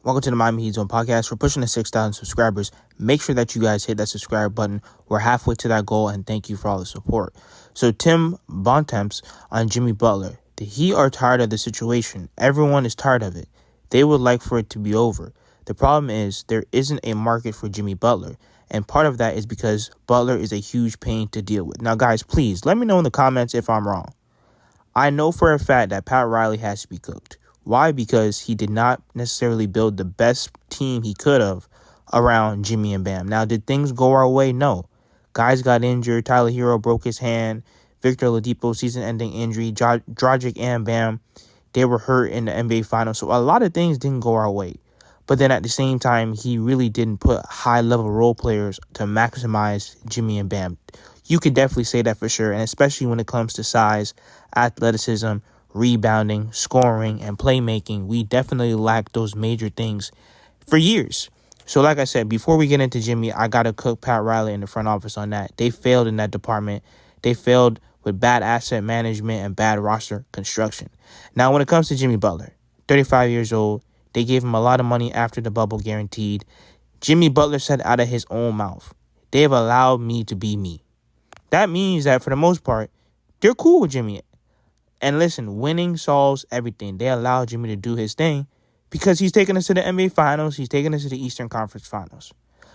Welcome to the Miami Heat Zone podcast. We're pushing to 6,000 subscribers. Make sure that you guys hit that subscribe button. We're halfway to that goal, and thank you for all the support. So Tim Bontemps on Jimmy Butler. The Heat are tired of the situation. Everyone is tired of it. They would like for it to be over. The problem is there isn't a market for Jimmy Butler, and part of that is because Butler is a huge pain to deal with. Now, guys, please let me know in the comments if I'm wrong. I know for a fact that Pat Riley has to be cooked. Why? Because he did not necessarily build the best team he could have around Jimmy and Bam. Now, did things go our way? No. Guys got injured. Tyler Hero broke his hand. Victor Oladipo, season-ending injury. Dragic and Bam, they were hurt in the NBA Finals. So a lot of things didn't go our way. But then at the same time, he really didn't put high-level role players to maximize Jimmy and Bam. You could definitely say that for sure, and especially when it comes to size, athleticism, rebounding, scoring, and playmaking. We definitely lack those major things for years. So like I said, before we get into Jimmy, I got to cook Pat Riley in the front office on that. They failed in that department. They failed with bad asset management and bad roster construction. Now, when it comes to Jimmy Butler, 35 years old, they gave him a lot of money after the bubble guaranteed. Jimmy Butler said out of his own mouth, "They have allowed me to be me." That means that for the most part, they're cool with Jimmy. And listen, winning solves everything. They allow Jimmy to do his thing because he's taking us to the NBA Finals. He's taking us to the Eastern Conference Finals.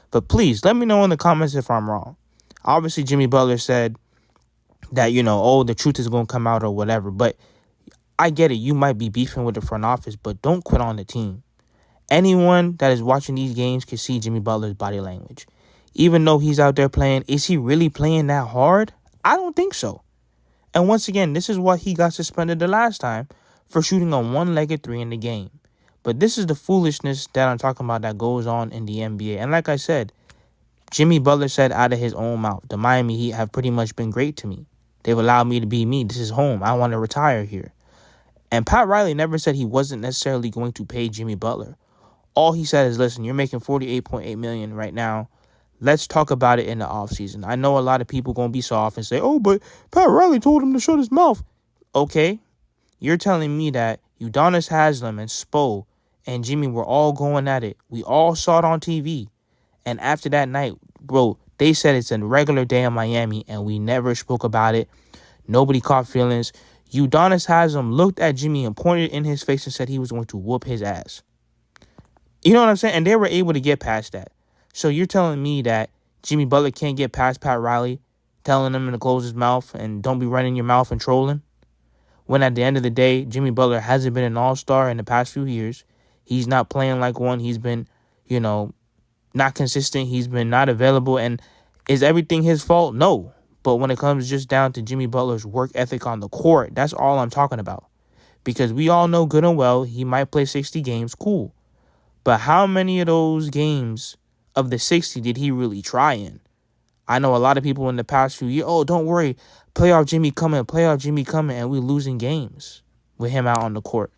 But please, let me know in the comments if I'm wrong. Obviously, Jimmy Butler said that, the truth is going to come out or whatever. But I get it. You might be beefing with the front office, but don't quit on the team. Anyone that is watching these games can see Jimmy Butler's body language. Even though he's out there playing, is he really playing that hard? I don't think so. And once again, this is why he got suspended the last time for shooting a one-legged three in the game. But this is the foolishness that I'm talking about that goes on in the NBA. And like I said, Jimmy Butler said out of his own mouth, the Miami Heat have pretty much been great to me. They've allowed me to be me. This is home. I want to retire here. And Pat Riley never said he wasn't necessarily going to pay Jimmy Butler. All he said is, listen, you're making $48.8 million right now. Let's talk about it in the offseason. I know a lot of people going to be soft and say, oh, but Pat Riley told him to shut his mouth. Okay, you're telling me that Udonis Haslem and Spo and Jimmy were all going at it. We all saw it on TV. And after that night, bro, they said it's a regular day in Miami, and we never spoke about it. Nobody caught feelings. Udonis Haslem looked at Jimmy and pointed in his face and said he was going to whoop his ass. You know what I'm saying? And they were able to get past that. So you're telling me that Jimmy Butler can't get past Pat Riley, telling him to close his mouth and don't be running your mouth and trolling? When at the end of the day, Jimmy Butler hasn't been an all-star in the past few years. He's not playing like one. He's been, not consistent. He's been not available. And is everything his fault? No. But when it comes just down to Jimmy Butler's work ethic on the court, that's all I'm talking about. Because we all know good and well he might play 60 games. Cool. But how many of those games of the 60 did he really try in? I know a lot of people in the past few years, oh, don't worry, playoff Jimmy coming, and we're losing games with him out on the court.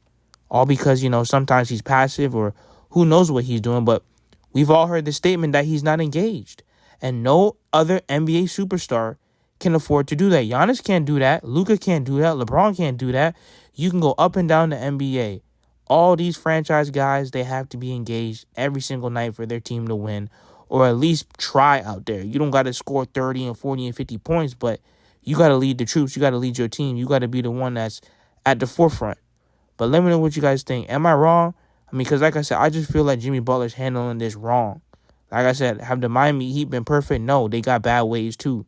All because, sometimes he's passive or who knows what he's doing, but we've all heard the statement that he's not engaged. And no other NBA superstar can afford to do that. Giannis can't do that. Luka can't do that. LeBron can't do that. You can go up and down the NBA. All these franchise guys, they have to be engaged every single night for their team to win, or at least try out there. You don't got to score 30 and 40 and 50 points, but you got to lead the troops. You got to lead your team. You got to be the one that's at the forefront. But let me know what you guys think. Am I wrong? Because like I said, I just feel like Jimmy Butler's handling this wrong. Like I said, have the Miami Heat been perfect? No, they got bad ways too.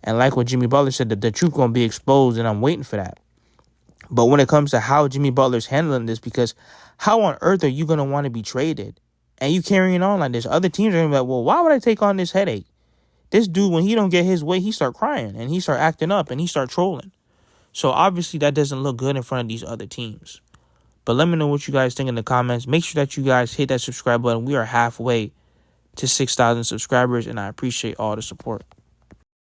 And like what Jimmy Butler said, the truth going to be exposed, and I'm waiting for that. But when it comes to how Jimmy Butler's handling this, because how on earth are you going to want to be traded? And you carrying on like this? Other teams are going to be like, well, why would I take on this headache? This dude, when he don't get his way, he start crying and he start acting up and he start trolling. So obviously that doesn't look good in front of these other teams. But let me know what you guys think in the comments. Make sure that you guys hit that subscribe button. We are halfway to 6,000 subscribers, and I appreciate all the support.